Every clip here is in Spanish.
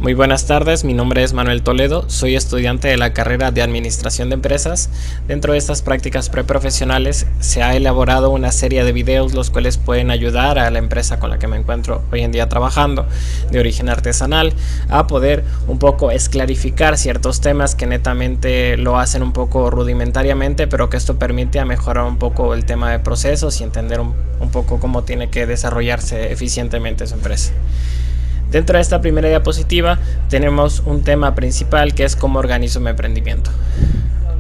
Muy buenas tardes, mi nombre es Manuel Toledo, soy estudiante de la carrera de Administración de Empresas. Dentro de estas prácticas preprofesionales se ha elaborado una serie de videos los cuales pueden ayudar a la empresa con la que me encuentro hoy en día trabajando, de origen artesanal, a poder un poco esclarificar ciertos temas que netamente lo hacen un poco rudimentariamente, pero que esto permite a mejorar un poco el tema de procesos y entender un poco cómo tiene que desarrollarse eficientemente su empresa. Dentro de esta primera diapositiva tenemos un tema principal que es cómo organizo mi emprendimiento.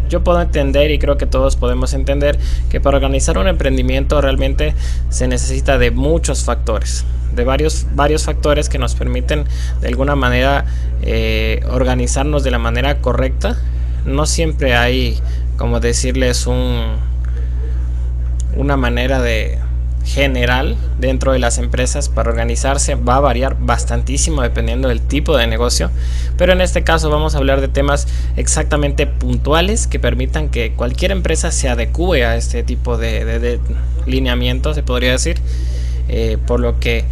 Yo puedo entender y creo que todos podemos entender que para organizar un emprendimiento realmente se necesita de muchos factores, de varios factores que nos permiten de alguna manera organizarnos de la manera correcta. No siempre hay, como decirles, una manera de general dentro de las empresas para organizarse. Va a variar bastantísimo dependiendo del tipo de negocio, pero en este caso vamos a hablar de temas exactamente puntuales que permitan que cualquier empresa se adecue a este tipo de lineamiento, se podría decir, por lo que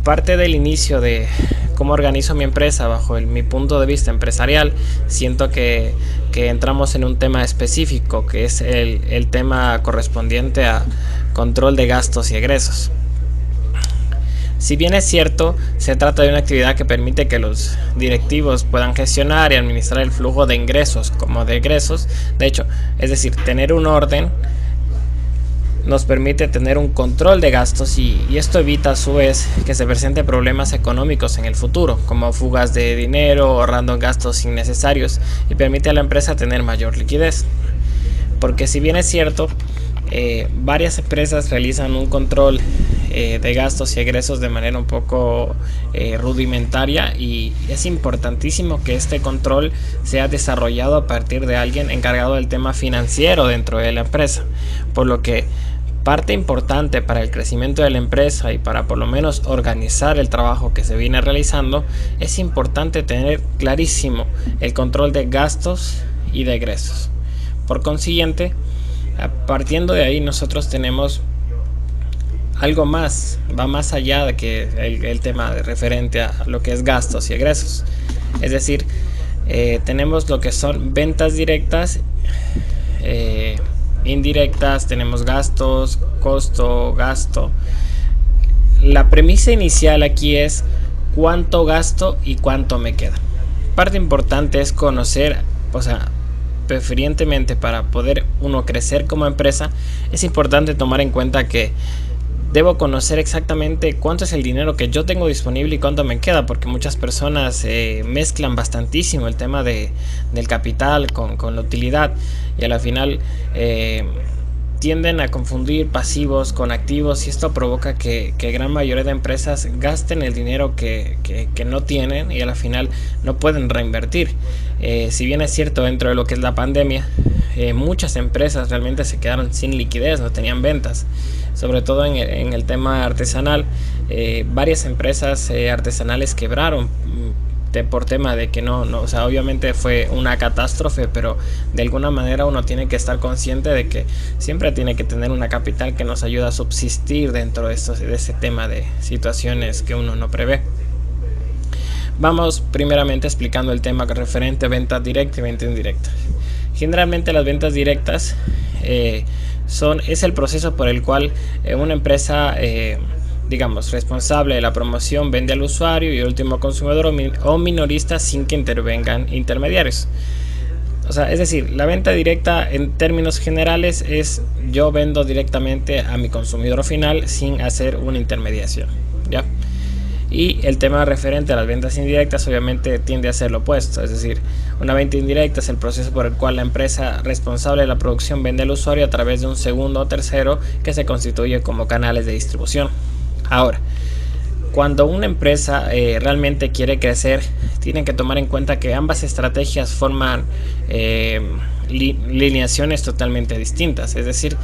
parte del inicio de cómo organizo mi empresa bajo mi punto de vista empresarial, siento que entramos en un tema específico, que es el tema correspondiente a control de gastos y egresos. Si bien es cierto, se trata de una actividad que permite que los directivos puedan gestionar y administrar el flujo de ingresos como de egresos, de hecho, es decir, tener un orden nos permite tener un control de gastos y esto evita a su vez que se presenten problemas económicos en el futuro, como fugas de dinero, ahorrando en gastos innecesarios, y permite a la empresa tener mayor liquidez. Porque si bien es cierto, varias empresas realizan un control de gastos y egresos de manera un poco rudimentaria, y es importantísimo que este control sea desarrollado a partir de alguien encargado del tema financiero dentro de la empresa, por lo que parte importante para el crecimiento de la empresa y para por lo menos organizar el trabajo que se viene realizando, es importante tener clarísimo el control de gastos y de egresos. Por consiguiente, partiendo de ahí, nosotros tenemos algo más, va más allá de que el tema referente a lo que es gastos y egresos. Es decir, tenemos lo que son ventas directas, indirectas, tenemos gastos, costo, gasto. La premisa inicial aquí es cuánto gasto y cuánto me queda. Parte importante es conocer, preferentemente para poder uno crecer como empresa, es importante tomar en cuenta que debo conocer exactamente cuánto es el dinero que yo tengo disponible y cuánto me queda, porque muchas personas mezclan bastantísimo el tema del capital con la utilidad, y a la final tienden a confundir pasivos con activos, y esto provoca que gran mayoría de empresas gasten el dinero que no tienen y a la final no pueden reinvertir. Si bien es cierto, dentro de lo que es la pandemia, muchas empresas realmente se quedaron sin liquidez, no tenían ventas, sobre todo en el tema artesanal. Varias empresas artesanales quebraron por tema de que obviamente fue una catástrofe, pero de alguna manera uno tiene que estar consciente de que siempre tiene que tener una capital que nos ayuda a subsistir dentro de ese tema de situaciones que uno no prevé. Vamos primeramente explicando el tema referente a venta directa y venta indirecta. Generalmente las ventas directas es el proceso por el cual una empresa responsable de la promoción vende al usuario y al último consumidor o minorista sin que intervengan intermediarios. Es decir, la venta directa en términos generales es yo vendo directamente a mi consumidor final sin hacer una intermediación, ¿ya? Y el tema referente a las ventas indirectas obviamente tiende a ser lo opuesto, es decir, una venta indirecta es el proceso por el cual la empresa responsable de la producción vende al usuario a través de un segundo o tercero que se constituye como canales de distribución. Ahora, cuando una empresa realmente quiere crecer, tienen que tomar en cuenta que ambas estrategias forman lineaciones totalmente distintas. Es decir,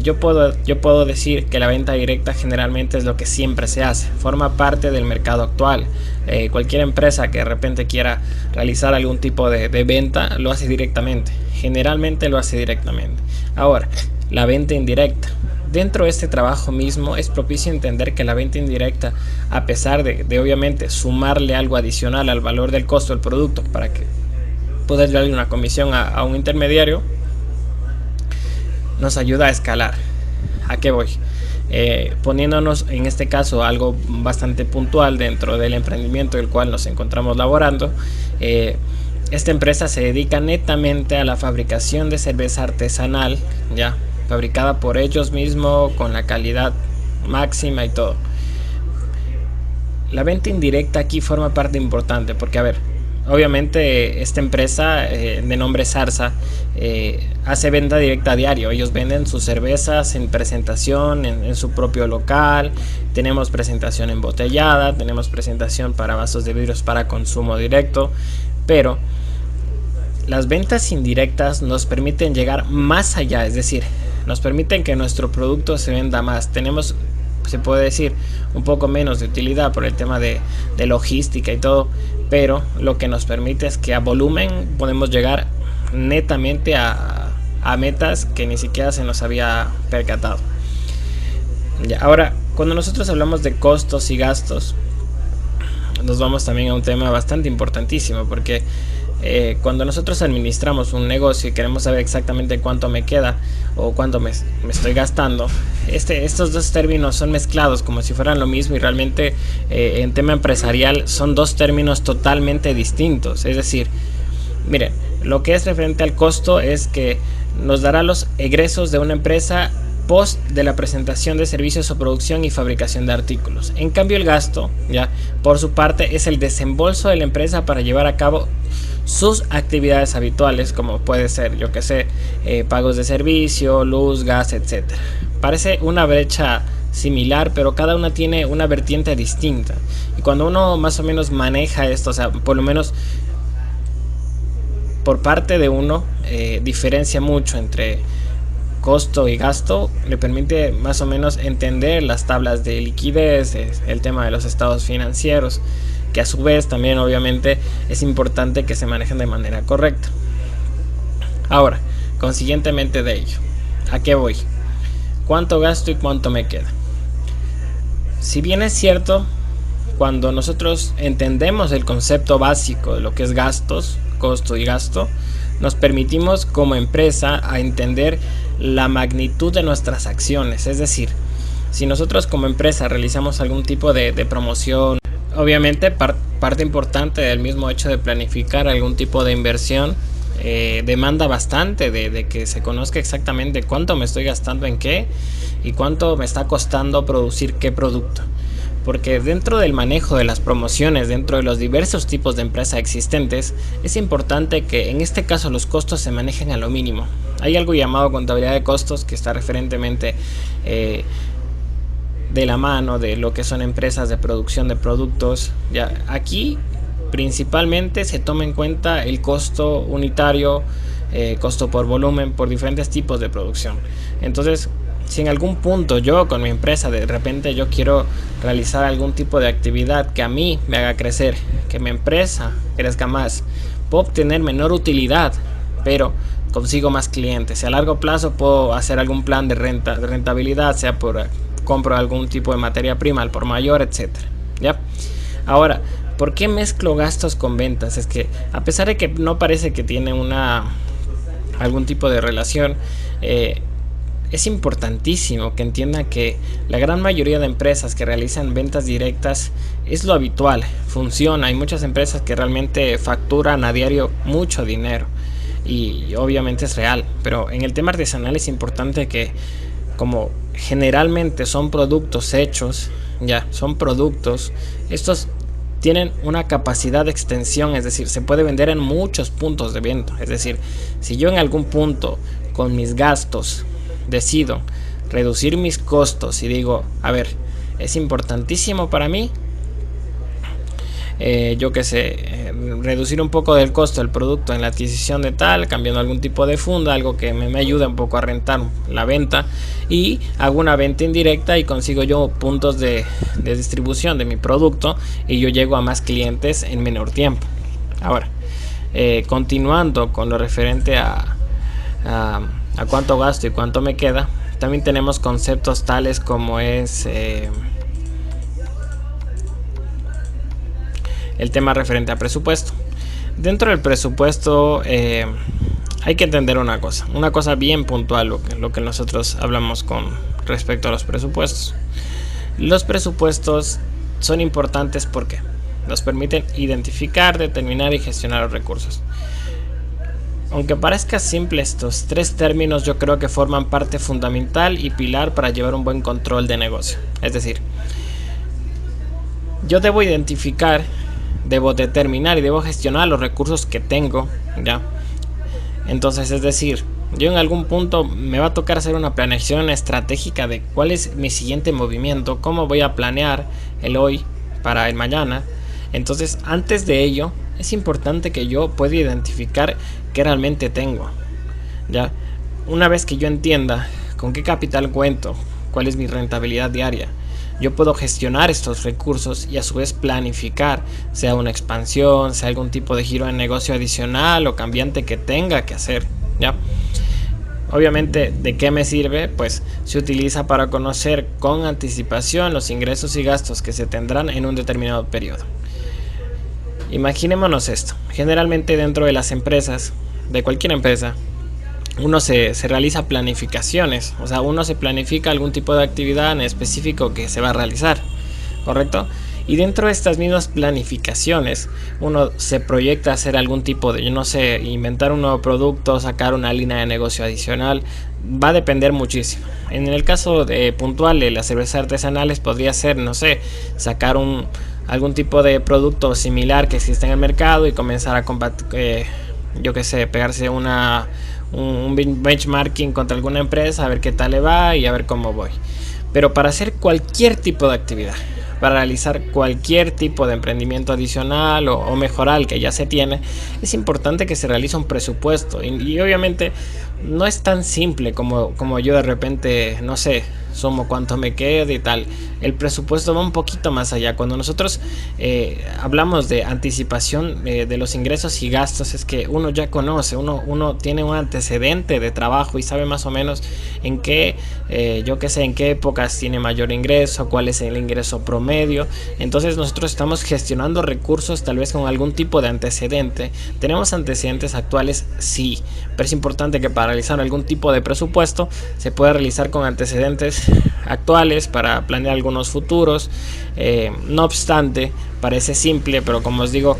yo puedo decir que la venta directa generalmente es lo que siempre se hace, forma parte del mercado actual. Cualquier empresa que de repente quiera realizar algún tipo de venta lo hace directamente, generalmente lo hace directamente. Ahora, la venta indirecta dentro de este trabajo mismo es propicio entender que la venta indirecta, a pesar de obviamente sumarle algo adicional al valor del costo del producto para que poder darle una comisión a un intermediario, nos ayuda a escalar. ¿A qué voy? Poniéndonos en este caso algo bastante puntual dentro del emprendimiento del cual nos encontramos laborando. Esta empresa se dedica netamente a la fabricación de cerveza artesanal, ya fabricada por ellos mismos con la calidad máxima y todo. La venta indirecta aquí forma parte importante porque, a ver, obviamente esta empresa de nombre Zarza hace venta directa a diario. Ellos venden sus cervezas en presentación en su propio local. Tenemos presentación embotellada, tenemos presentación para vasos de vidrios para consumo directo, pero las ventas indirectas nos permiten llegar más allá, es decir, nos permiten que nuestro producto se venda más. Tenemos, se puede decir, un poco menos de utilidad por el tema de logística y todo, pero lo que nos permite es que a volumen podemos llegar netamente a metas que ni siquiera se nos había percatado. Ya, ahora, cuando nosotros hablamos de costos y gastos, nos vamos también a un tema bastante importantísimo, porque cuando nosotros administramos un negocio y queremos saber exactamente cuánto me queda o cuánto me estoy gastando, estos dos términos son mezclados como si fueran lo mismo, y realmente en tema empresarial son dos términos totalmente distintos. Es decir, miren, lo que es referente al costo es que nos dará los egresos de una empresa post de la presentación de servicios o producción y fabricación de artículos. En cambio, el gasto, ya por su parte, es el desembolso de la empresa para llevar a cabo sus actividades habituales, como puede ser, yo que sé, pagos de servicio, luz, gas, etcétera. Parece una brecha similar, pero cada una tiene una vertiente distinta, y cuando uno más o menos maneja esto, o sea, por lo menos por parte de uno, diferencia mucho entre costo y gasto, le permite más o menos entender las tablas de liquidez, el tema de los estados financieros, que a su vez también obviamente es importante que se manejen de manera correcta. Ahora, consiguientemente de ello, ¿a qué voy? ¿Cuánto gasto y cuánto me queda? Si bien es cierto, cuando nosotros entendemos el concepto básico de lo que es gastos, costo y gasto, nos permitimos como empresa a entender la magnitud de nuestras acciones. Es decir, si nosotros como empresa realizamos algún tipo de promoción, obviamente parte importante del mismo hecho de planificar algún tipo de inversión demanda bastante de que se conozca exactamente cuánto me estoy gastando en qué y cuánto me está costando producir qué producto. Porque dentro del manejo de las promociones, dentro de los diversos tipos de empresas existentes, es importante que en este caso los costos se manejen a lo mínimo. Hay algo llamado contabilidad de costos que está referentemente de la mano de lo que son empresas de producción de productos. Ya, aquí principalmente se toma en cuenta el costo unitario, costo por volumen, por diferentes tipos de producción. Entonces, si en algún punto yo con mi empresa de repente yo quiero realizar algún tipo de actividad que a mí me haga crecer, que mi empresa crezca más, puedo obtener menor utilidad, pero consigo más clientes. Y a largo plazo puedo hacer algún plan de rentabilidad, sea por compro algún tipo de materia prima al por mayor, etcétera. ¿Ya? Ahora, ¿por qué mezclo gastos con ventas? Es que a pesar de que no parece que tiene algún tipo de relación, es importantísimo que entiendan que la gran mayoría de empresas que realizan ventas directas es lo habitual, funciona. Hay muchas empresas que realmente facturan a diario mucho dinero y obviamente es real, pero en el tema artesanal es importante que, como generalmente son productos hechos, ya son productos, estos tienen una capacidad de extensión, es decir, se puede vender en muchos puntos de venta. Es decir, si yo en algún punto con mis gastos decido reducir mis costos y digo, a ver, es importantísimo para mí, yo que sé, reducir un poco del costo del producto en la adquisición de tal, cambiando algún tipo de funda, algo que me ayude un poco a rentar la venta, y hago una venta indirecta y consigo yo puntos de distribución de mi producto y yo llego a más clientes en menor tiempo. Ahora, continuando con lo referente a cuánto gasto y cuánto me queda, también tenemos conceptos tales como es el tema referente a presupuesto. Dentro del presupuesto hay que entender una cosa bien puntual, lo que nosotros hablamos con respecto a los presupuestos. Los presupuestos son importantes porque nos permiten identificar, determinar y gestionar los recursos. Aunque parezca simple, estos tres términos yo creo que forman parte fundamental y pilar para llevar un buen control de negocio. Es decir, yo debo identificar, debo determinar y debo gestionar los recursos que tengo, ¿ya? Entonces, es decir, yo en algún punto me va a tocar hacer una planeación estratégica de cuál es mi siguiente movimiento, cómo voy a planear el hoy para el mañana. Entonces, antes de ello, es importante que yo pueda identificar qué realmente tengo, ¿ya? Una vez que yo entienda con qué capital cuento, cuál es mi rentabilidad diaria, yo puedo gestionar estos recursos y a su vez planificar, sea una expansión, sea algún tipo de giro de negocio adicional o cambiante que tenga que hacer, ¿ya? Obviamente, ¿de qué me sirve? Pues se utiliza para conocer con anticipación los ingresos y gastos que se tendrán en un determinado periodo. Imaginémonos esto. Generalmente dentro de las empresas, de cualquier empresa, uno se realiza planificaciones, o sea, uno se planifica algún tipo de actividad en específico que se va a realizar, ¿correcto? Y dentro de estas mismas planificaciones, uno se proyecta a hacer algún tipo de, yo no sé, inventar un nuevo producto, sacar una línea de negocio adicional, va a depender muchísimo. En el caso puntual de las cervezas artesanales podría ser, no sé, sacar algún tipo de producto similar que existe en el mercado y comenzar a combatir, yo que sé, pegarse un benchmarking contra alguna empresa, a ver qué tal le va y a ver cómo voy. Pero para hacer cualquier tipo de actividad, para realizar cualquier tipo de emprendimiento adicional o mejorar el que ya se tiene, es importante que se realice un presupuesto y obviamente no es tan simple como yo de repente, no sé, sumo cuánto me queda y tal. El presupuesto va un poquito más allá. Cuando nosotros hablamos de anticipación de los ingresos y gastos, es que uno ya conoce, uno tiene un antecedente de trabajo y sabe más o menos en qué, yo qué sé, en qué épocas tiene mayor ingreso, cuál es el ingreso promedio. Entonces nosotros estamos gestionando recursos tal vez con algún tipo de antecedente. ¿Tenemos antecedentes actuales? Sí, pero es importante que para realizar algún tipo de presupuesto se pueda realizar con antecedentes actuales para planear algunos futuros. No obstante, parece simple, pero como os digo,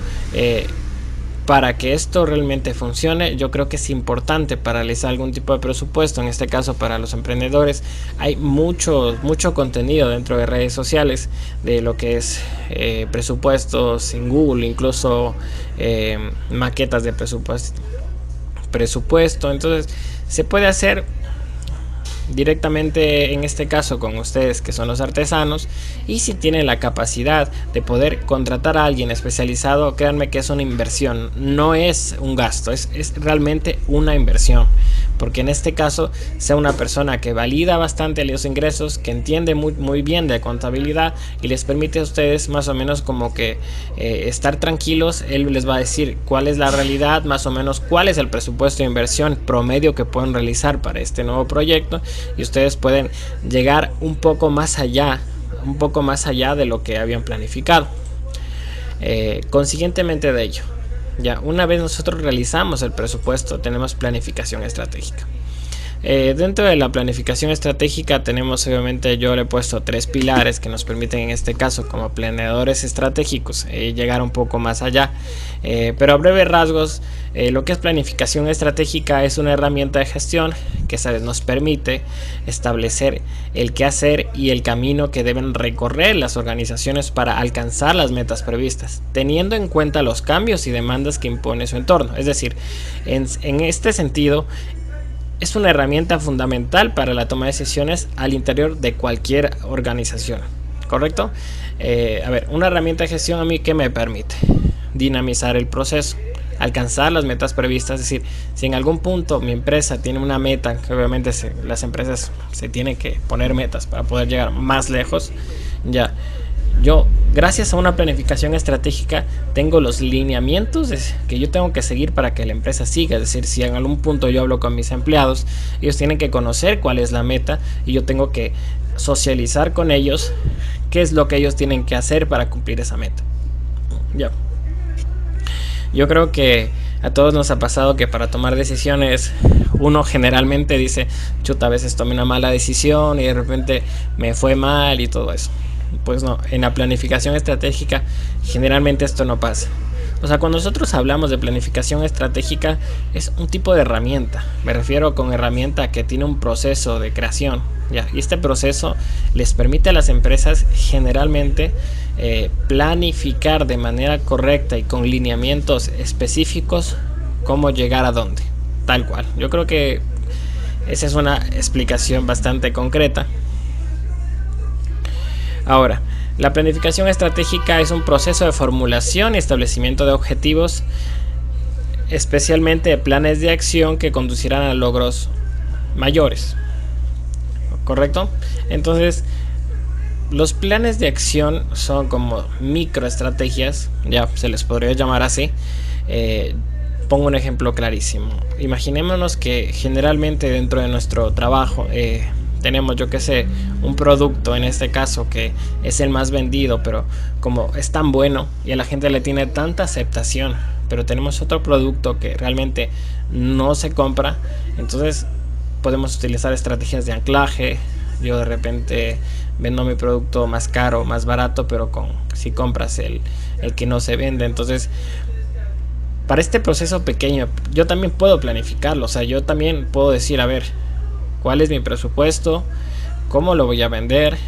para que esto realmente funcione, yo creo que es importante para realizar algún tipo de presupuesto. En este caso, para los emprendedores, hay mucho contenido dentro de redes sociales de lo que es presupuestos en Google, incluso maquetas de presupuesto. Entonces, se puede hacer directamente en este caso con ustedes que son los artesanos, y si tienen la capacidad de poder contratar a alguien especializado, créanme que es una inversión, no es un gasto, es realmente una inversión, porque en este caso sea una persona que valida bastante los ingresos, que entiende muy bien de contabilidad y les permite a ustedes más o menos como que estar tranquilos. Él les va a decir cuál es la realidad, más o menos cuál es el presupuesto de inversión promedio que pueden realizar para este nuevo proyecto, y ustedes pueden llegar un poco más allá de lo que habían planificado. Consiguientemente de ello, ya una vez nosotros realizamos el presupuesto, tenemos planificación estratégica. Dentro de la planificación estratégica tenemos, obviamente, yo le he puesto 3 pilares que nos permiten en este caso como planeadores estratégicos llegar un poco más allá, pero a breves rasgos, lo que es planificación estratégica es una herramienta de gestión que nos permite establecer el qué hacer y el camino que deben recorrer las organizaciones para alcanzar las metas previstas, teniendo en cuenta los cambios y demandas que impone su entorno. Es decir, en este sentido, es una herramienta fundamental para la toma de decisiones al interior de cualquier organización, ¿correcto? A ver, una herramienta de gestión a mí que me permite dinamizar el proceso, alcanzar las metas previstas. Es decir, si en algún punto mi empresa tiene una meta, que obviamente las empresas se tienen que poner metas para poder llegar más lejos, ya Yo, gracias a una planificación estratégica, tengo los lineamientos que yo tengo que seguir para que la empresa siga. Es decir, si en algún punto yo hablo con mis empleados, ellos tienen que conocer cuál es la meta y yo tengo que socializar con ellos qué es lo que ellos tienen que hacer para cumplir esa meta. Ya. Yo creo que a todos nos ha pasado que para tomar decisiones uno generalmente dice, chuta, a veces tomé una mala decisión y de repente me fue mal y todo eso. Pues no, en la planificación estratégica generalmente esto no pasa. O sea, cuando nosotros hablamos de planificación estratégica es un tipo de herramienta. Me refiero con herramienta que tiene un proceso de creación, ¿ya? Y este proceso les permite a las empresas generalmente planificar de manera correcta y con lineamientos específicos cómo llegar a dónde. Tal cual. Yo creo que esa es una explicación bastante concreta. Ahora, la planificación estratégica es un proceso de formulación y establecimiento de objetivos, especialmente de planes de acción que conducirán a logros mayores. ¿Correcto? Entonces, los planes de acción son como microestrategias, ya se les podría llamar así. Pongo un ejemplo clarísimo. Imaginémonos que generalmente dentro de nuestro trabajo tenemos, yo que sé, un producto en este caso que es el más vendido, pero como es tan bueno y a la gente le tiene tanta aceptación, pero tenemos otro producto que realmente no se compra, entonces podemos utilizar estrategias de anclaje. Yo de repente vendo mi producto más caro, más barato, pero si compras el que no se vende. Entonces, para este proceso pequeño, yo también puedo planificarlo. O sea, yo también puedo decir, a ver, ¿cuál es mi presupuesto? ¿Cómo lo voy a vender?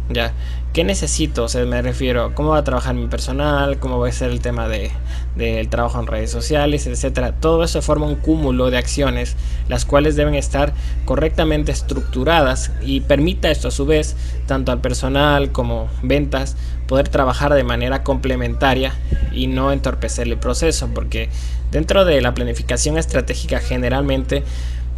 Ya, ¿qué necesito? O sea, me refiero, ¿cómo va a trabajar mi personal? ¿Cómo va a ser el tema del trabajo en redes sociales, etcétera? Todo eso forma un cúmulo de acciones, las cuales deben estar correctamente estructuradas y permita esto a su vez, tanto al personal como ventas, poder trabajar de manera complementaria y no entorpecer el proceso, porque dentro de la planificación estratégica generalmente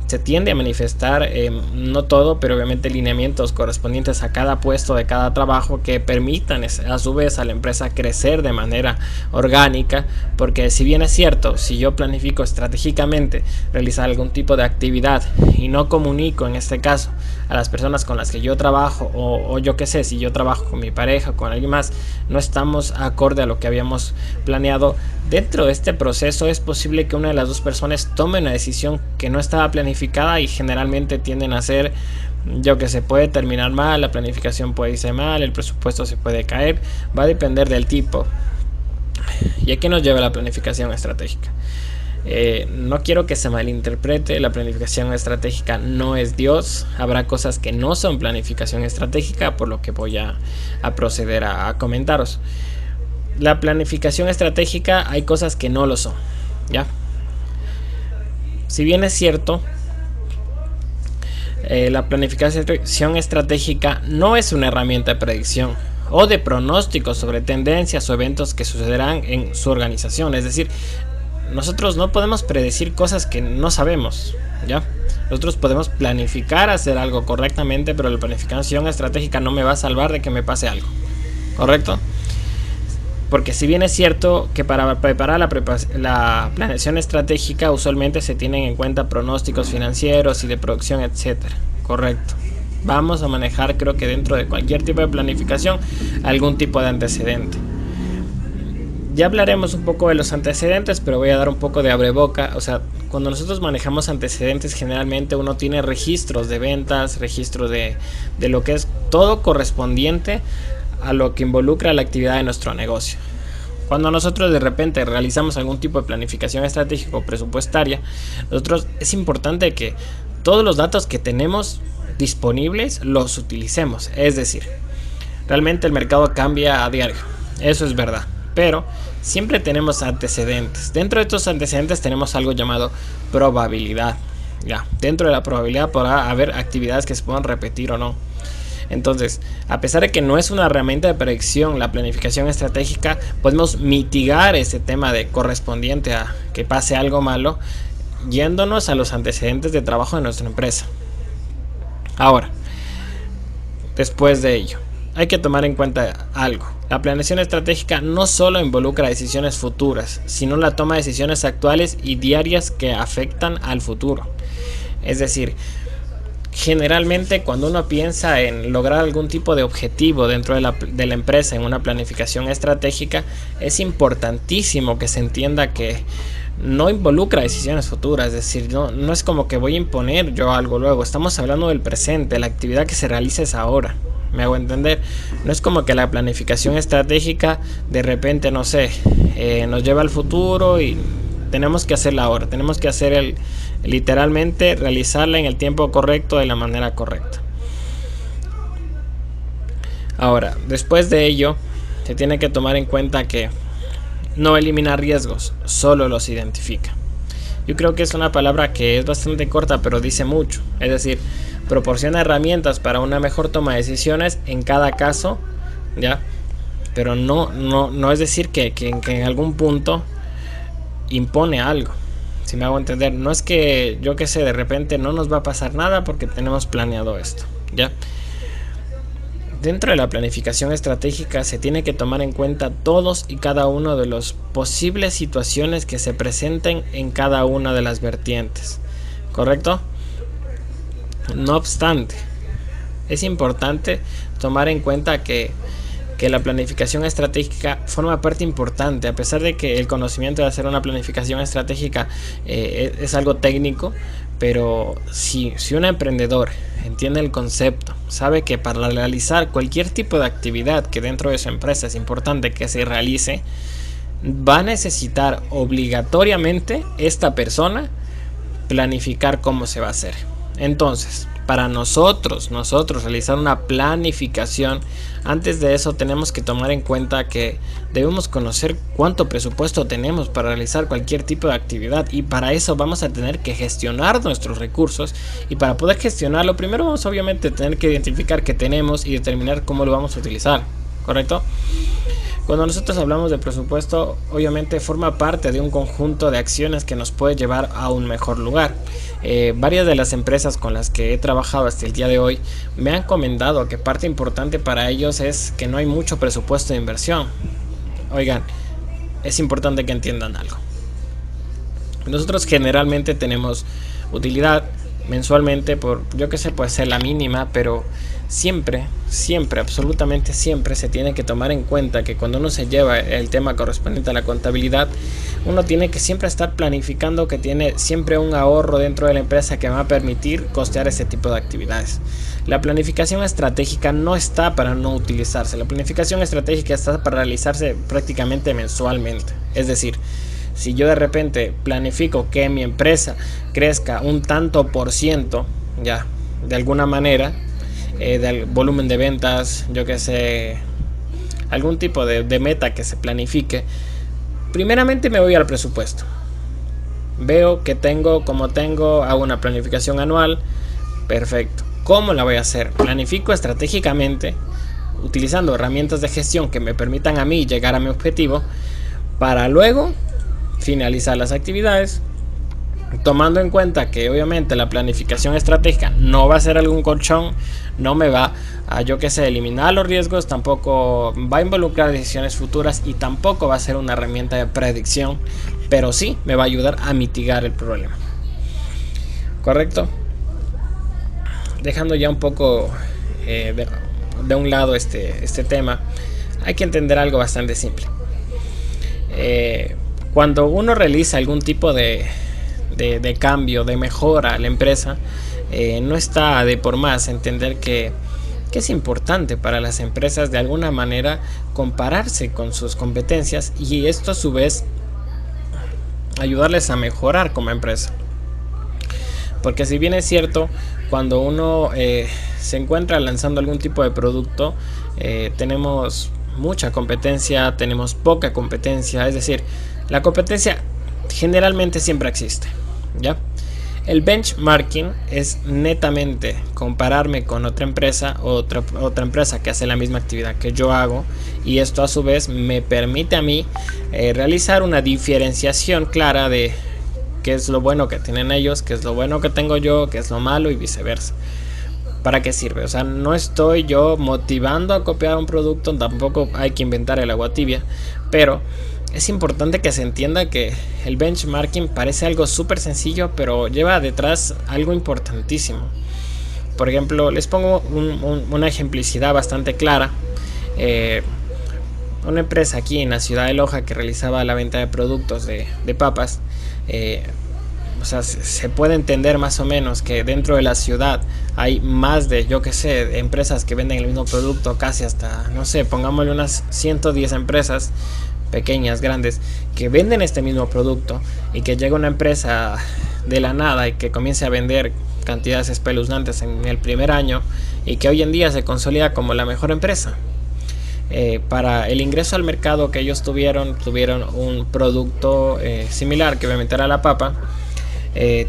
se tiende a manifestar, no todo, pero obviamente lineamientos correspondientes a cada puesto de cada trabajo que permitan a su vez a la empresa crecer de manera orgánica, porque si bien es cierto, si yo planifico estratégicamente realizar algún tipo de actividad y no comunico en este caso a las personas con las que yo trabajo, o yo que sé, si yo trabajo con mi pareja o con alguien más, no estamos acorde a lo que habíamos planeado, dentro de este proceso es posible que una de las dos personas tome una decisión que no estaba planificada y generalmente tienden a ser, yo que se puede terminar mal, la planificación puede irse mal, el presupuesto se puede caer, va a depender del tipo. ¿Y a qué nos lleva la planificación estratégica? No quiero que se malinterprete, la planificación estratégica no es Dios, habrá cosas que no son planificación estratégica, por lo que voy a proceder a comentaros. La planificación estratégica hay cosas que no lo son, ¿ya? Si bien es cierto, la planificación estratégica no es una herramienta de predicción o de pronóstico sobre tendencias o eventos que sucederán en su organización. Es decir, nosotros no podemos predecir cosas que no sabemos, ¿ya? Nosotros podemos planificar hacer algo correctamente, pero la planificación estratégica no me va a salvar de que me pase algo, ¿correcto? Porque si bien es cierto que para preparar la planeación estratégica usualmente se tienen en cuenta pronósticos financieros y de producción, etcétera. Correcto. Vamos a manejar, creo que dentro de cualquier tipo de planificación, algún tipo de antecedente. Ya hablaremos un poco de los antecedentes, pero voy a dar un poco de abreboca. O sea, cuando nosotros manejamos antecedentes, generalmente uno tiene registros de ventas, registros de lo que es todo correspondiente a lo que involucra la actividad de nuestro negocio. Cuando nosotros de repente realizamos algún tipo de planificación estratégica o presupuestaria, nosotros es importante que todos los datos que tenemos disponibles los utilicemos. Es decir, realmente el mercado cambia a diario, eso es verdad, pero siempre tenemos antecedentes. Dentro de estos antecedentes tenemos algo llamado probabilidad. Ya, dentro de la probabilidad podrá haber actividades que se puedan repetir o no. Entonces, a pesar de que no es una herramienta de predicción, la planificación estratégica, podemos mitigar ese tema de correspondiente a que pase algo malo, yéndonos a los antecedentes de trabajo de nuestra empresa. Ahora, después de ello, hay que tomar en cuenta algo. La planeación estratégica no solo involucra decisiones futuras, sino la toma de decisiones actuales y diarias que afectan al futuro. Es decir, generalmente cuando uno piensa en lograr algún tipo de objetivo dentro de la empresa en una planificación estratégica, es importantísimo que se entienda que no involucra decisiones futuras. Es decir, no es como que voy a imponer yo algo luego. Estamos hablando del presente, la actividad que se realiza es ahora. ¿Me hago entender? No es como que la planificación estratégica de repente, no sé, nos lleva al futuro y tenemos que hacerla ahora. Tenemos que hacer literalmente realizarla en el tiempo correcto, de la manera correcta. Ahora, después de ello, se tiene que tomar en cuenta que no elimina riesgos, solo los identifica. Yo creo que es una palabra que es bastante corta, pero dice mucho. Es decir, proporciona herramientas para una mejor toma de decisiones en cada caso, ¿ya? Pero no es decir que en algún punto impone algo. Si me hago entender, no es que yo que sé, de repente no nos va a pasar nada porque tenemos planeado esto, ¿ya? Dentro de la planificación estratégica se tiene que tomar en cuenta todos y cada uno de los posibles situaciones que se presenten en cada una de las vertientes, ¿correcto? No obstante, es importante tomar en cuenta que la planificación estratégica forma parte importante, a pesar de que el conocimiento de hacer una planificación estratégica es algo técnico, pero si un emprendedor entiende el concepto, sabe que para realizar cualquier tipo de actividad que dentro de su empresa es importante que se realice, va a necesitar obligatoriamente esta persona planificar cómo se va a hacer. Entonces, para nosotros realizar una planificación, antes de eso tenemos que tomar en cuenta que debemos conocer cuánto presupuesto tenemos para realizar cualquier tipo de actividad, y para eso vamos a tener que gestionar nuestros recursos, y para poder gestionarlo primero vamos obviamente a tener que identificar qué tenemos y determinar cómo lo vamos a utilizar, ¿correcto? Cuando nosotros hablamos de presupuesto, obviamente forma parte de un conjunto de acciones que nos puede llevar a un mejor lugar. Varias de las empresas con las que he trabajado hasta el día de hoy me han comentado que parte importante para ellos es que no hay mucho presupuesto de inversión. Oigan, es importante que entiendan algo. Nosotros generalmente tenemos utilidad mensualmente por, yo que sé, puede ser la mínima, pero siempre, absolutamente siempre se tiene que tomar en cuenta que cuando uno se lleva el tema correspondiente a la contabilidad, uno tiene que siempre estar planificando que tiene siempre un ahorro dentro de la empresa que va a permitir costear ese tipo de actividades. La planificación estratégica no está para no utilizarse. La planificación estratégica está para realizarse prácticamente mensualmente. Es decir, si yo de repente planifico que mi empresa crezca un tanto por ciento, ya, de alguna manera, del volumen de ventas, yo que sé, algún tipo de meta que se planifique, primeramente me voy al presupuesto. Veo que hago una planificación anual, perfecto. ¿Cómo la voy a hacer? Planifico estratégicamente, utilizando herramientas de gestión que me permitan a mí llegar a mi objetivo, para luego finalizar las actividades, tomando en cuenta que obviamente la planificación estratégica no va a ser algún colchón, no me va a, yo que sé, eliminar los riesgos, tampoco va a involucrar decisiones futuras y tampoco va a ser una herramienta de predicción, pero sí me va a ayudar a mitigar el problema. ¿Correcto? Dejando ya un poco de un lado este tema, hay que entender algo bastante simple. Cuando uno realiza algún tipo de cambio, de mejora a la empresa, no está de por más entender que es importante para las empresas de alguna manera compararse con sus competencias, y esto a su vez ayudarles a mejorar como empresa. Porque si bien es cierto, cuando uno se encuentra lanzando algún tipo de producto, tenemos mucha competencia, tenemos poca competencia, es decir, la competencia generalmente siempre existe, ¿ya? El benchmarking es netamente compararme con otra empresa que hace la misma actividad que yo hago, y esto a su vez me permite a mí realizar una diferenciación clara de qué es lo bueno que tienen ellos, qué es lo bueno que tengo yo, qué es lo malo y viceversa. ¿para qué sirve? O sea, no estoy yo motivando a copiar un producto, tampoco hay que inventar el agua tibia, pero es importante que se entienda que el benchmarking parece algo súper sencillo, pero lleva detrás algo importantísimo. Por ejemplo, les pongo una ejemplicidad bastante clara. Eh, una empresa aquí en la ciudad de Loja que realizaba la venta de productos de papas, o sea, se puede entender más o menos que dentro de la ciudad hay más de, yo que sé, empresas que venden el mismo producto, casi hasta, no sé, pongámosle unas 110 empresas, pequeñas, grandes, que venden este mismo producto, y que llega una empresa de la nada y que comience a vender cantidades espeluznantes en el primer año, y que hoy en día se consolida como la mejor empresa. Para el ingreso al mercado que ellos tuvieron un producto similar, que obviamente era la papa.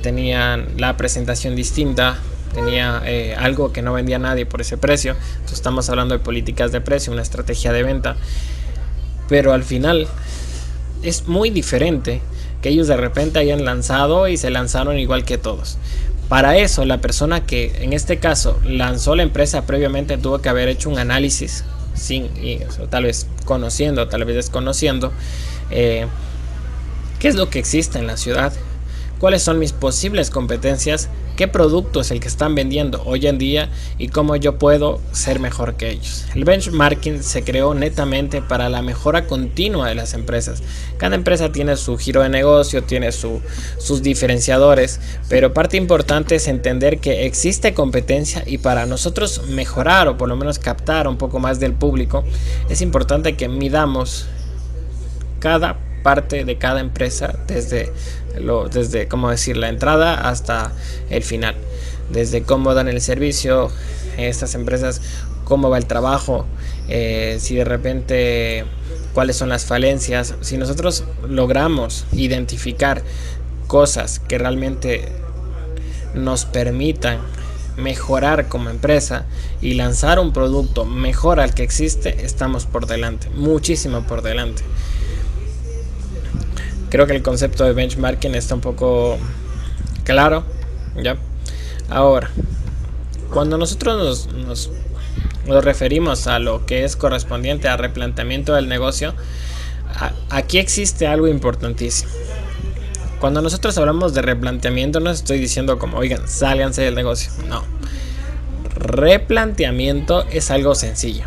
Tenían la presentación distinta, tenía algo que no vendía nadie por ese precio. Entonces estamos hablando de políticas de precio, una estrategia de venta, pero al final es muy diferente que ellos de repente hayan lanzado y se lanzaron igual que todos. Para eso, la persona que en este caso lanzó la empresa previamente tuvo que haber hecho un análisis, tal vez conociendo, tal vez desconociendo, qué es lo que existe en la ciudad, cuáles son mis posibles competencias, qué producto es el que están vendiendo hoy en día y cómo yo puedo ser mejor que ellos. El benchmarking se creó netamente para la mejora continua de las empresas. Cada empresa tiene su giro de negocio, tiene sus diferenciadores, pero parte importante es entender que existe competencia, y para nosotros mejorar o por lo menos captar un poco más del público, es importante que midamos cada parte de cada empresa desde cómo decir, la entrada hasta el final, desde cómo dan el servicio estas empresas, cómo va el trabajo, si de repente cuáles son las falencias. Si nosotros logramos identificar cosas que realmente nos permitan mejorar como empresa y lanzar un producto mejor al que existe, estamos por delante, muchísimo por delante. Creo que el concepto de benchmarking está un poco claro, ¿ya? Ahora, cuando nosotros nos referimos a lo que es correspondiente al replanteamiento del negocio, aquí existe algo importantísimo. Cuando nosotros hablamos de replanteamiento, no estoy diciendo como, oigan, sálganse del negocio. No. Replanteamiento es algo sencillo.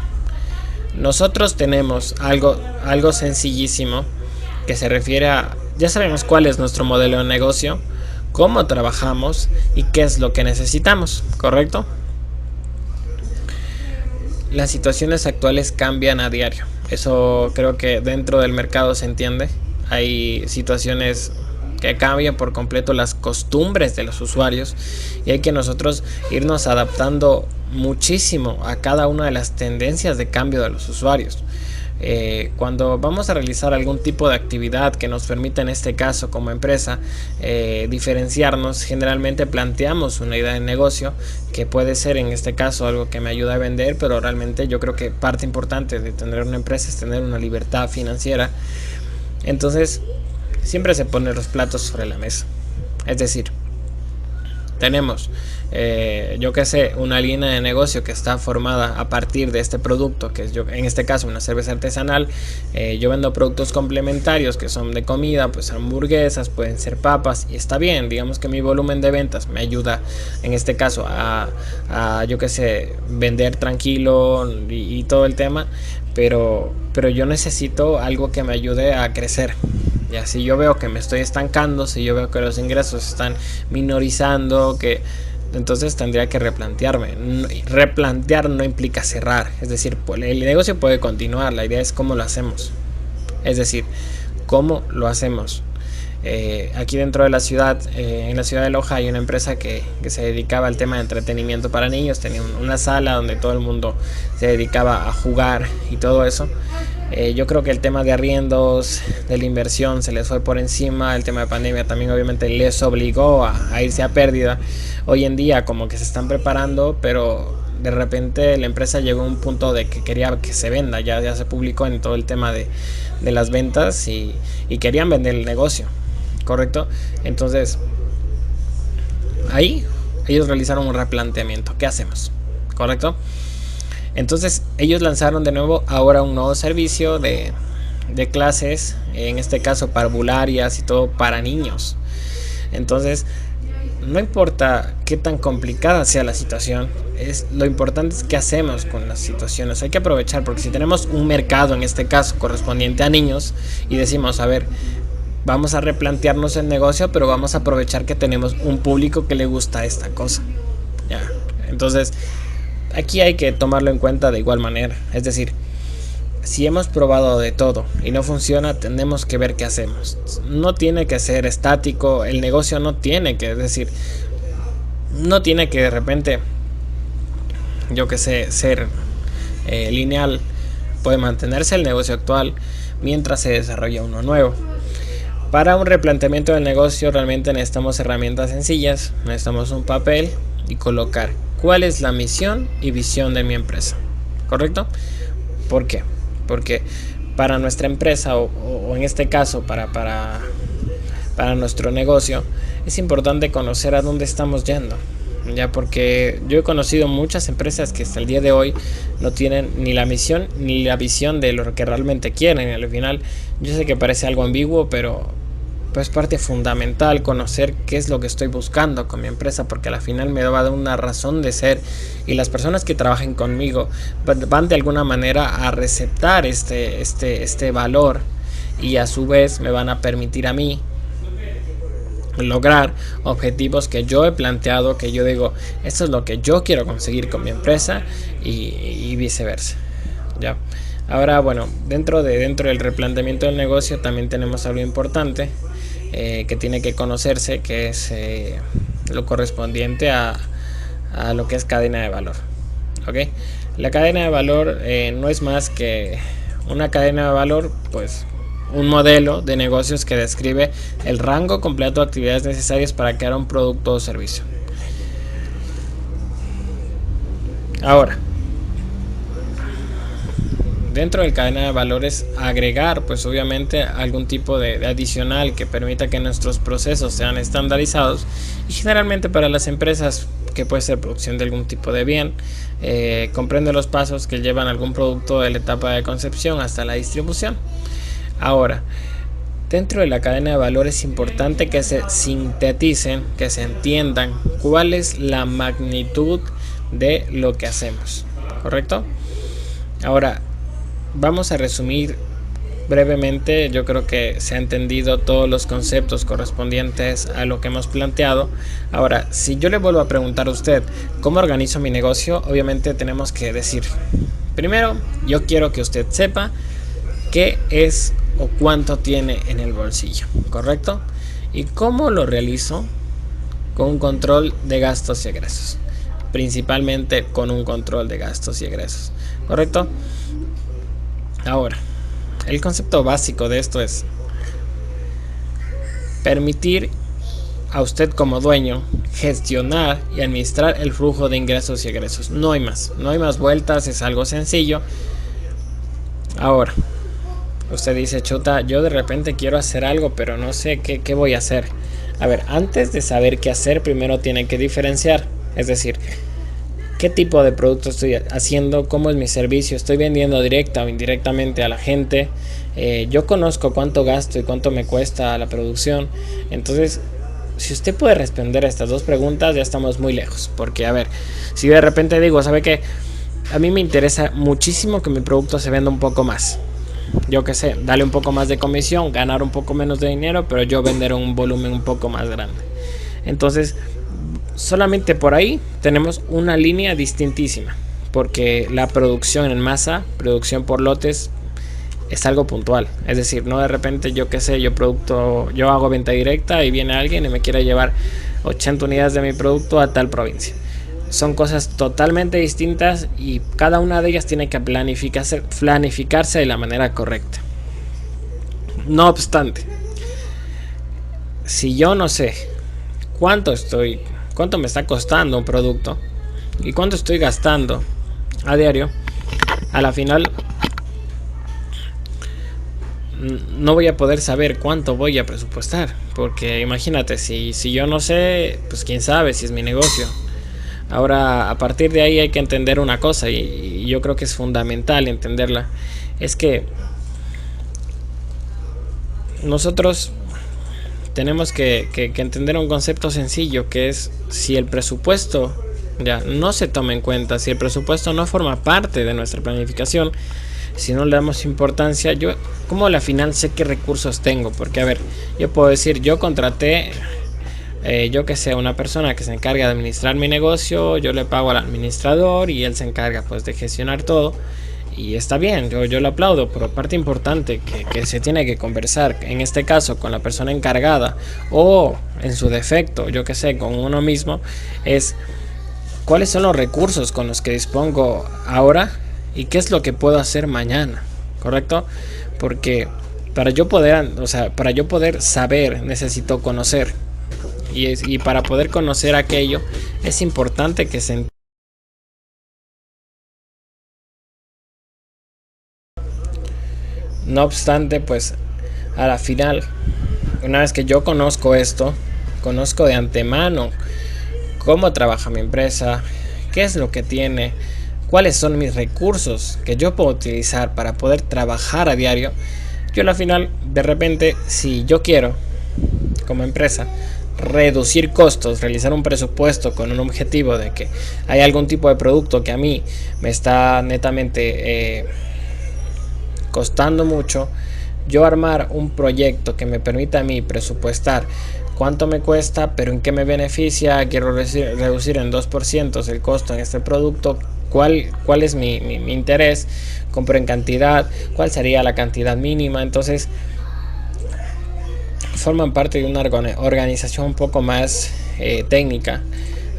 Nosotros tenemos algo sencillísimo que se refiere a, ya sabemos cuál es nuestro modelo de negocio, cómo trabajamos y qué es lo que necesitamos, ¿correcto? Las situaciones actuales cambian a diario. Eso creo que dentro del mercado se entiende. Hay situaciones que cambian por completo las costumbres de los usuarios, y hay que nosotros irnos adaptando muchísimo a cada una de las tendencias de cambio de los usuarios. Cuando vamos a realizar algún tipo de actividad que nos permita, en este caso como empresa, diferenciarnos, generalmente planteamos una idea de negocio que puede ser, en este caso, algo que me ayuda a vender, pero realmente yo creo que parte importante de tener una empresa es tener una libertad financiera. Entonces siempre se ponen los platos sobre la mesa, es decir, tenemos yo que sé, una línea de negocio que está formada a partir de este producto, que es, yo en este caso, una cerveza artesanal. Yo vendo productos complementarios que son de comida, pues hamburguesas, pueden ser papas, y está bien, digamos que mi volumen de ventas me ayuda en este caso a yo que sé, vender tranquilo y todo el tema, pero yo necesito algo que me ayude a crecer. Ya, si yo veo que me estoy estancando, si yo veo que los ingresos están minorizando, entonces tendría que replantearme. Replantear no implica cerrar, es decir, el negocio puede continuar, la idea es cómo lo hacemos. Es decir, cómo lo hacemos. Aquí dentro de la ciudad, en la ciudad de Loja, hay una empresa que se dedicaba al tema de entretenimiento para niños. Tenía una sala donde todo el mundo se dedicaba a jugar y todo eso. Yo creo que el tema de arriendos, de la inversión, se les fue por encima. El tema de pandemia también obviamente les obligó a irse a pérdida. Hoy en día como que se están preparando, pero de repente la empresa llegó a un punto de que quería que se venda. Ya se publicó en todo el tema de las ventas, y querían vender el negocio, ¿correcto? Entonces ahí ellos realizaron un replanteamiento. ¿Qué hacemos? ¿Correcto? Entonces ellos lanzaron de nuevo ahora un nuevo servicio de clases, en este caso parvularias y todo para niños. Entonces no importa qué tan complicada sea la situación, lo importante es qué hacemos con las situaciones. Hay que aprovechar, porque si tenemos un mercado, en este caso correspondiente a niños, y decimos, a ver, vamos a replantearnos el negocio, pero vamos a aprovechar que tenemos un público que le gusta esta cosa. Ya. Entonces aquí hay que tomarlo en cuenta de igual manera. Es decir, si hemos probado de todo y no funciona, tenemos que ver qué hacemos. No tiene que ser estático, el negocio no tiene que, es decir, no tiene que de repente, yo que sé, ser lineal. Puede mantenerse el negocio actual mientras se desarrolla uno nuevo. Para un replanteamiento del negocio realmente necesitamos herramientas sencillas, necesitamos un papel y colocar cuál es la misión y visión de mi empresa. ¿Correcto? ¿Por qué? Porque para nuestra empresa o en este caso para nuestro negocio es importante conocer a dónde estamos yendo. Ya, porque yo he conocido muchas empresas que hasta el día de hoy no tienen ni la misión ni la visión de lo que realmente quieren. Y al final, yo sé que parece algo ambiguo, pero pues parte fundamental conocer qué es lo que estoy buscando con mi empresa, porque al final me va a dar una razón de ser, y las personas que trabajen conmigo van de alguna manera a receptar este valor, y a su vez me van a permitir a mí lograr objetivos que yo he planteado, que yo digo, esto es lo que yo quiero conseguir con mi empresa, y viceversa. Ya. Ahora, bueno, dentro del replanteamiento del negocio también tenemos algo importante que tiene que conocerse, que es lo correspondiente a lo que es cadena de valor. ¿Ok? La cadena de valor no es más que una cadena de valor, pues un modelo de negocios que describe el rango completo de actividades necesarias para crear un producto o servicio. Ahora, dentro de la cadena de valores, agregar pues obviamente algún tipo de adicional que permita que nuestros procesos sean estandarizados, y generalmente para las empresas, que puede ser producción de algún tipo de bien, comprende los pasos que llevan algún producto de la etapa de concepción hasta la distribución. Ahora, dentro de la cadena de valor es importante que se sinteticen, que se entiendan cuál es la magnitud de lo que hacemos, ¿correcto? Ahora, vamos a resumir brevemente. Yo creo que se ha entendido todos los conceptos correspondientes a lo que hemos planteado. Ahora, si yo le vuelvo a preguntar a usted cómo organizo mi negocio, obviamente tenemos que decir, primero, yo quiero que usted sepa qué es o cuánto tiene en el bolsillo, ¿correcto? ¿Y cómo lo realizo? Con un control de gastos y egresos, principalmente con un control de gastos y egresos, ¿correcto? Ahora, el concepto básico de esto es permitir a usted como dueño gestionar y administrar el flujo de ingresos y egresos. No hay más vueltas, es algo sencillo. Ahora, usted dice, chuta, yo de repente quiero hacer algo, pero no sé qué voy a hacer. A ver, antes de saber qué hacer, primero tiene que diferenciar. Es decir, ¿qué tipo de producto estoy haciendo? ¿Cómo es mi servicio? ¿Estoy vendiendo directa o indirectamente a la gente? Yo conozco cuánto gasto y cuánto me cuesta la producción. Entonces, si usted puede responder a estas dos preguntas, ya estamos muy lejos. Porque, a ver, si de repente digo, ¿sabe qué? A mí me interesa muchísimo que mi producto se venda un poco más. Yo qué sé, darle un poco más de comisión, ganar un poco menos de dinero, pero yo vender un volumen un poco más grande. Entonces, solamente por ahí tenemos una línea distintísima, porque la producción en masa, producción por lotes, es algo puntual. Es decir, no de repente, yo qué sé, yo hago venta directa y viene alguien y me quiere llevar 80 unidades de mi producto a tal provincia. Son cosas totalmente distintas, y cada una de ellas tiene que planificarse de la manera correcta. No obstante, si yo no sé cuánto me está costando un producto y cuánto estoy gastando a diario, a la final no voy a poder saber cuánto voy a presupuestar, porque imagínate, si yo no sé, pues quién sabe si es mi negocio. Ahora, a partir de ahí hay que entender una cosa, y yo creo que es fundamental entenderla, es que nosotros tenemos que entender un concepto sencillo, que es: si el presupuesto ya no se toma en cuenta, si el presupuesto no forma parte de nuestra planificación, si no le damos importancia, yo como a la final sé qué recursos tengo, porque a ver, yo puedo decir, yo contraté yo que sé, una persona que se encarga de administrar mi negocio, yo le pago al administrador y él se encarga pues de gestionar todo. Y está bien, yo lo aplaudo, pero parte importante que se tiene que conversar, en este caso con la persona encargada o en su defecto, yo que sé, con uno mismo, es cuáles son los recursos con los que dispongo ahora y qué es lo que puedo hacer mañana, ¿correcto? Porque para yo poder saber, necesito conocer. Y para poder conocer aquello, es importante que se... No obstante, pues a la final, una vez que yo conozco esto, conozco de antemano cómo trabaja mi empresa, qué es lo que tiene, cuáles son mis recursos que yo puedo utilizar para poder trabajar a diario. Yo a la final, de repente, si yo quiero, como empresa, reducir costos, realizar un presupuesto con un objetivo de que hay algún tipo de producto que a mí me está netamente costando mucho, yo armar un proyecto que me permita a mí presupuestar cuánto me cuesta, pero en qué me beneficia, quiero reducir en 2% el costo en este producto, cuál es mi interés, compro en cantidad, cuál sería la cantidad mínima. Entonces forman parte de una organización un poco más técnica.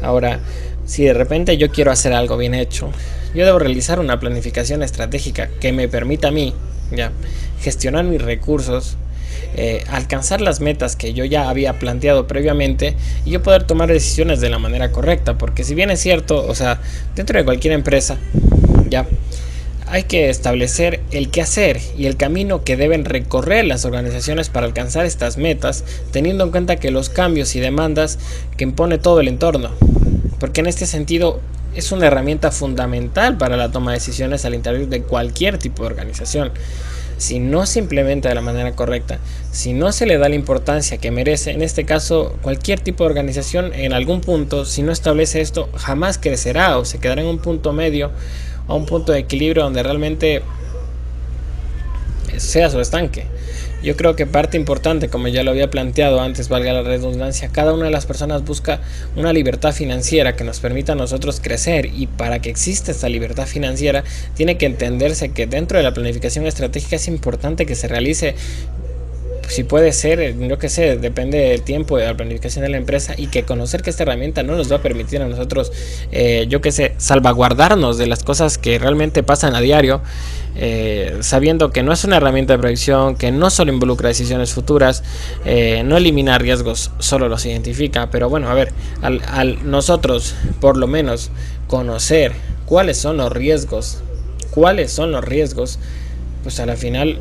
Ahora, si de repente yo quiero hacer algo bien hecho, yo debo realizar una planificación estratégica que me permita a mí ya gestionar mis recursos, alcanzar las metas que yo ya había planteado previamente y yo poder tomar decisiones de la manera correcta. Porque si bien es cierto, o sea, dentro de cualquier empresa ya hay que establecer el qué hacer y el camino que deben recorrer las organizaciones para alcanzar estas metas, teniendo en cuenta que los cambios y demandas que impone todo el entorno, porque en este sentido es una herramienta fundamental para la toma de decisiones al interior de cualquier tipo de organización. Si no se implementa de la manera correcta, si no se le da la importancia que merece, en este caso cualquier tipo de organización, en algún punto, si no establece esto, jamás crecerá o se quedará en un punto medio, a un punto de equilibrio donde realmente sea su estanque. Yo creo que parte importante, como ya lo había planteado antes, valga la redundancia, cada una de las personas busca una libertad financiera que nos permita a nosotros crecer, y para que exista esta libertad financiera tiene que entenderse que dentro de la planificación estratégica es importante que se realice, si puede ser, yo que sé, depende del tiempo de la planificación de la empresa, y que conocer que esta herramienta no nos va a permitir a nosotros, yo que sé, salvaguardarnos de las cosas que realmente pasan a diario, sabiendo que no es una herramienta de predicción, que no solo involucra decisiones futuras, no elimina riesgos, solo los identifica. Pero bueno, a ver, al nosotros por lo menos conocer cuáles son los riesgos, pues a la final,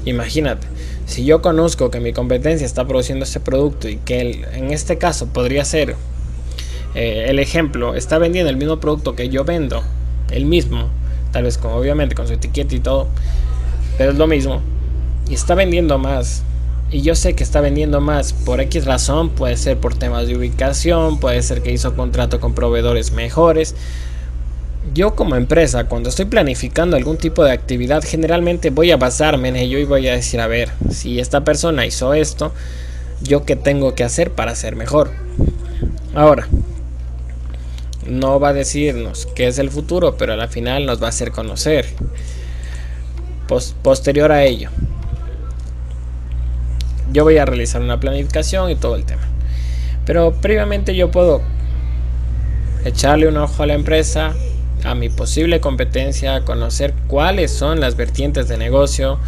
imagínate, si yo conozco que mi competencia está produciendo este producto y que en este caso podría ser, el ejemplo, está vendiendo el mismo producto que yo vendo, el mismo, tal vez obviamente con su etiqueta y todo, pero es lo mismo, y está vendiendo más, y yo sé que está vendiendo más por X razón, puede ser por temas de ubicación, puede ser que hizo contrato con proveedores mejores. Yo como empresa, cuando estoy planificando algún tipo de actividad, generalmente voy a basarme en ello y voy a decir, a ver, si esta persona hizo esto, ¿yo qué tengo que hacer para ser mejor? Ahora, no va a decirnos qué es el futuro, pero al final nos va a hacer conocer. Posterior a ello, yo voy a realizar una planificación y todo el tema. Pero previamente yo puedo echarle un ojo a la empresa, a mi posible competencia, conocer cuáles son las vertientes de negocio,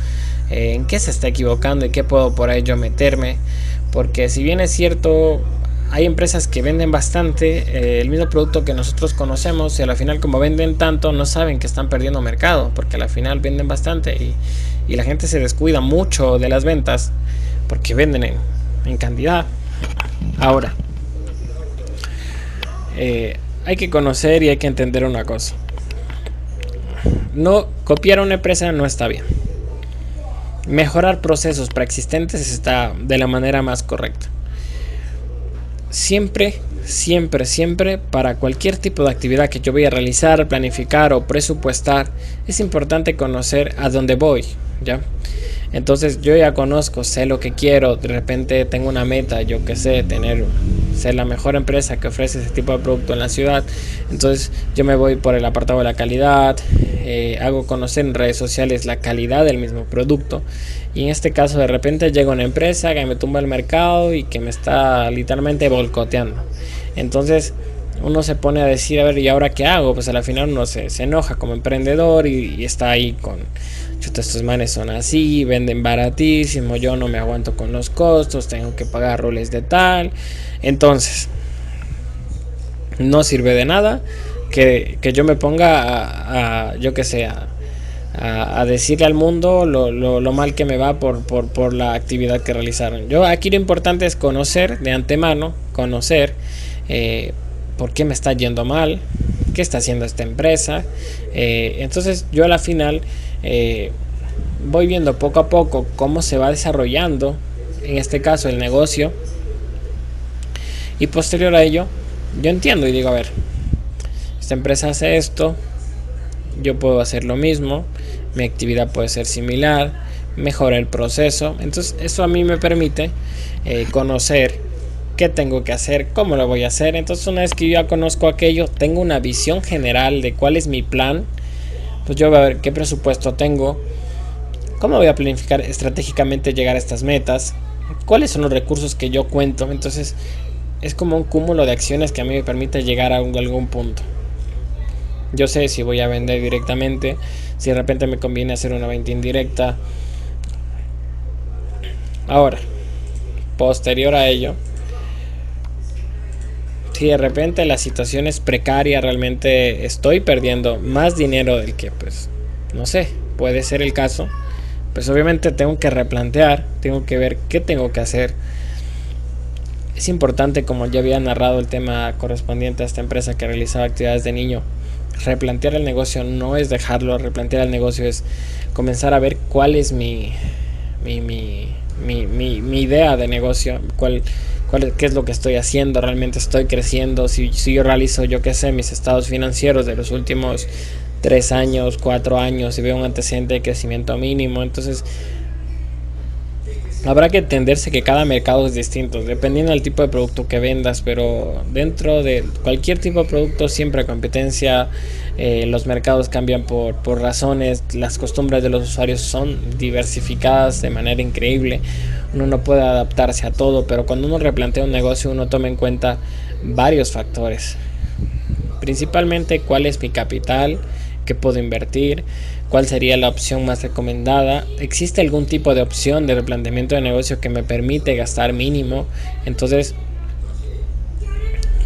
en qué se está equivocando y qué puedo por ello meterme. Porque si bien es cierto, hay empresas que venden bastante el mismo producto que nosotros conocemos, y a la final, como venden tanto, no saben que están perdiendo mercado, porque a la final venden bastante y la gente se descuida mucho de las ventas porque venden en cantidad. Ahora, hay que conocer y hay que entender una cosa: no copiar a una empresa no está bien. Mejorar procesos preexistentes está de la manera más correcta. Siempre, siempre, siempre, para cualquier tipo de actividad que yo voy a realizar, planificar o presupuestar, es importante conocer a dónde voy, ¿ya? Entonces yo ya conozco, sé lo que quiero, de repente tengo una meta, yo que sé, ser la mejor empresa que ofrece ese tipo de producto en la ciudad. Entonces yo me voy por el apartado de la calidad, hago conocer en redes sociales la calidad del mismo producto, y en este caso de repente llega una empresa que me tumba el mercado y que me está literalmente boicoteando. Entonces uno se pone a decir, a ver, ¿y ahora qué hago? Pues al final uno se enoja como emprendedor y está ahí con, chuta, estos manes son así, venden baratísimo, yo no me aguanto con los costos, tengo que pagar roles de tal. Entonces no sirve de nada que yo me ponga yo que sé, a decirle al mundo lo mal que me va por la actividad que realizaron. Yo aquí lo importante es conocer de antemano, conocer por qué me está yendo mal, qué está haciendo esta empresa. Entonces yo a la final voy viendo poco a poco cómo se va desarrollando, en este caso, el negocio, y posterior a ello yo entiendo y digo, a ver, esta empresa hace esto, yo puedo hacer lo mismo, mi actividad puede ser similar, mejora el proceso. Entonces eso a mí me permite conocer qué tengo que hacer, cómo lo voy a hacer. Entonces una vez que yo ya conozco aquello, tengo una visión general de cuál es mi plan, pues yo voy a ver qué presupuesto tengo, cómo voy a planificar estratégicamente llegar a estas metas, cuáles son los recursos que yo cuento. Entonces es como un cúmulo de acciones que a mí me permite llegar a algún punto. Yo sé si voy a vender directamente, si de repente me conviene hacer una venta indirecta. Ahora, posterior a ello, si de repente la situación es precaria, realmente estoy perdiendo más dinero del que, pues, no sé, puede ser el caso, pues obviamente tengo que replantear, tengo que ver qué tengo que hacer. Es importante, como ya había narrado el tema correspondiente a esta empresa que realizaba actividades de niño, replantear el negocio no es dejarlo, replantear el negocio es comenzar a ver cuál es mi idea de negocio, qué es lo que estoy haciendo, realmente estoy creciendo. Si yo realizo, yo qué sé, mis estados financieros de los últimos 3 años, 4 años, y veo un antecedente de crecimiento mínimo, entonces habrá que entenderse que cada mercado es distinto, dependiendo del tipo de producto que vendas, pero dentro de cualquier tipo de producto siempre hay competencia. Los mercados cambian por razones, las costumbres de los usuarios son diversificadas de manera increíble, uno no puede adaptarse a todo, pero cuando uno replantea un negocio uno toma en cuenta varios factores, principalmente cuál es mi capital, qué puedo invertir, cuál sería la opción más recomendada, existe algún tipo de opción de replanteamiento de negocio que me permite gastar mínimo. Entonces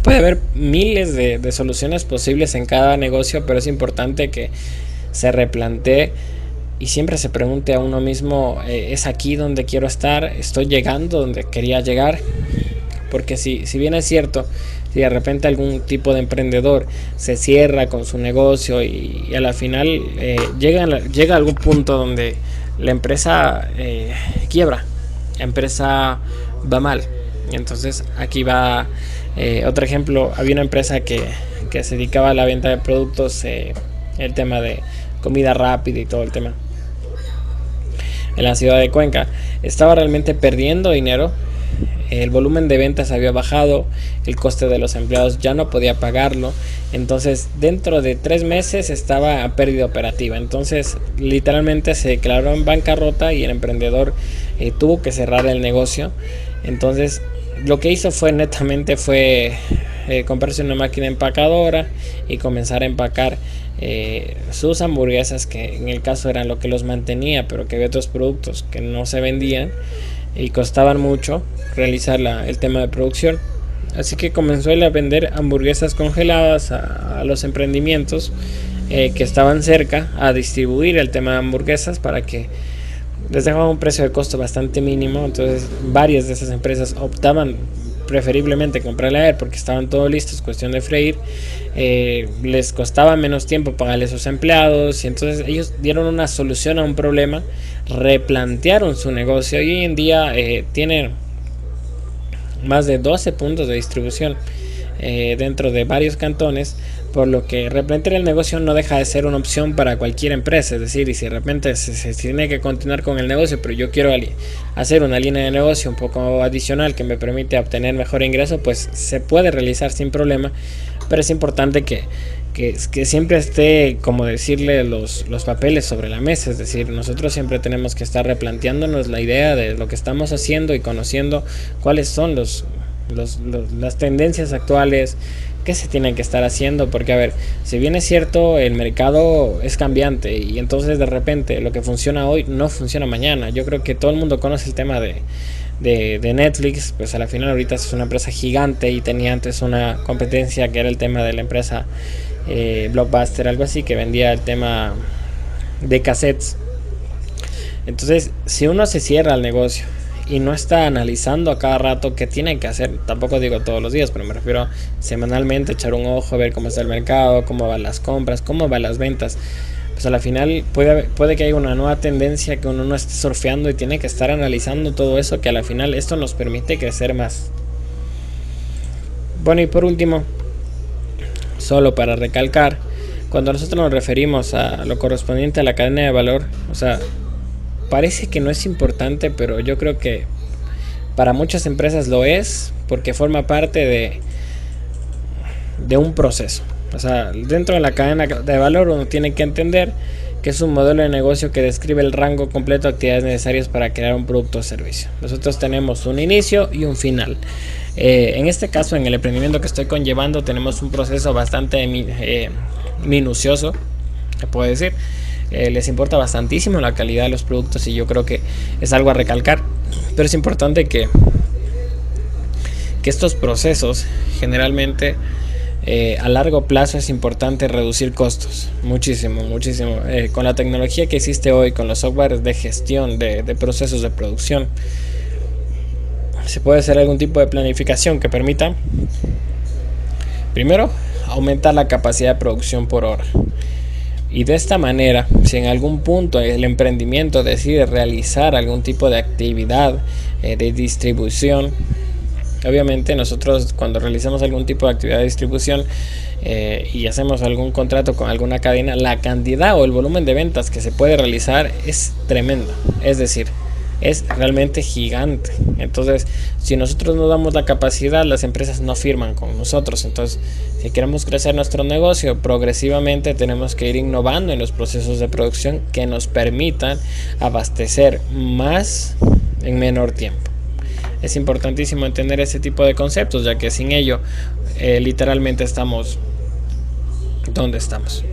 puede haber miles de soluciones posibles en cada negocio, pero es importante que se replantee y siempre se pregunte a uno mismo, ¿es aquí donde quiero estar? ¿Estoy llegando donde quería llegar? Porque si bien es cierto, si de repente algún tipo de emprendedor se cierra con su negocio y a la final llega a algún punto donde la empresa quiebra, la empresa va mal. Y entonces aquí va otro ejemplo. Había una empresa que se dedicaba a la venta de productos, el tema de comida rápida y todo el tema, en la ciudad de Cuenca. Estaba realmente perdiendo dinero. El volumen de ventas había bajado, el coste de los empleados ya no podía pagarlo, entonces dentro de 3 meses estaba a pérdida operativa. Entonces literalmente se declaró en bancarrota y el emprendedor tuvo que cerrar el negocio. Entonces lo que hizo fue netamente comprarse una máquina empacadora y comenzar a empacar sus hamburguesas, que en el caso eran lo que los mantenía, pero que había otros productos que no se vendían y costaban mucho realizar el tema de producción. Así que comenzó él a vender hamburguesas congeladas a los emprendimientos que estaban cerca, a distribuir el tema de hamburguesas para que les dejaba un precio de costo bastante mínimo. Entonces varias de esas empresas optaban preferiblemente comprarle a él porque estaban todos listos, cuestión de freír, les costaba menos tiempo pagarle a sus empleados, y entonces ellos dieron una solución a un problema, replantearon su negocio y hoy en día tienen más de 12 puntos de distribución dentro de varios cantones, por lo que replantear el negocio no deja de ser una opción para cualquier empresa. Es decir, y si de repente se tiene que continuar con el negocio, pero yo quiero hacer una línea de negocio un poco adicional que me permite obtener mejor ingreso, pues se puede realizar sin problema, pero es importante que siempre esté, como decirle, los papeles sobre la mesa. Es decir, nosotros siempre tenemos que estar replanteándonos la idea de lo que estamos haciendo y conociendo cuáles son las tendencias actuales que se tienen que estar haciendo, porque a ver, si bien es cierto, el mercado es cambiante y entonces de repente lo que funciona hoy no funciona mañana. Yo creo que todo el mundo conoce el tema de Netflix, pues a la final ahorita es una empresa gigante y tenía antes una competencia que era el tema de la empresa Blockbuster, algo así, que vendía el tema de cassettes. Entonces, si uno se cierra al negocio y no está analizando a cada rato qué tiene que hacer, tampoco digo todos los días, pero me refiero semanalmente, echar un ojo, ver cómo está el mercado, cómo van las compras, cómo van las ventas, pues a la final puede que haya una nueva tendencia que uno no esté surfeando y tiene que estar analizando todo eso, que a la final esto nos permite crecer más. Bueno, y por último, solo para recalcar, cuando nosotros nos referimos a lo correspondiente a la cadena de valor, o sea, parece que no es importante, pero yo creo que para muchas empresas lo es, porque forma parte de un proceso. O sea, dentro de la cadena de valor uno tiene que entender que es un modelo de negocio que describe el rango completo de actividades necesarias para crear un producto o servicio. Nosotros tenemos un inicio y un final. En este caso, en el emprendimiento que estoy conllevando, tenemos un proceso bastante minucioso, se puede decir. Les importa bastantísimo la calidad de los productos y yo creo que es algo a recalcar, pero es importante que estos procesos generalmente a largo plazo es importante reducir costos muchísimo. Con la tecnología que existe hoy, con los softwares de gestión de procesos de producción, se puede hacer algún tipo de planificación que permita, primero, aumentar la capacidad de producción por hora. Y de esta manera, si en algún punto el emprendimiento decide realizar algún tipo de actividad de distribución, obviamente nosotros cuando realizamos algún tipo de actividad de distribución y hacemos algún contrato con alguna cadena, la cantidad o el volumen de ventas que se puede realizar es tremendo. Es decir, es realmente gigante. Entonces, si nosotros no damos la capacidad, las empresas no firman con nosotros. Entonces, si queremos crecer nuestro negocio, progresivamente tenemos que ir innovando en los procesos de producción que nos permitan abastecer más en menor tiempo. Es importantísimo entender ese tipo de conceptos, ya que sin ello literalmente estamos donde estamos.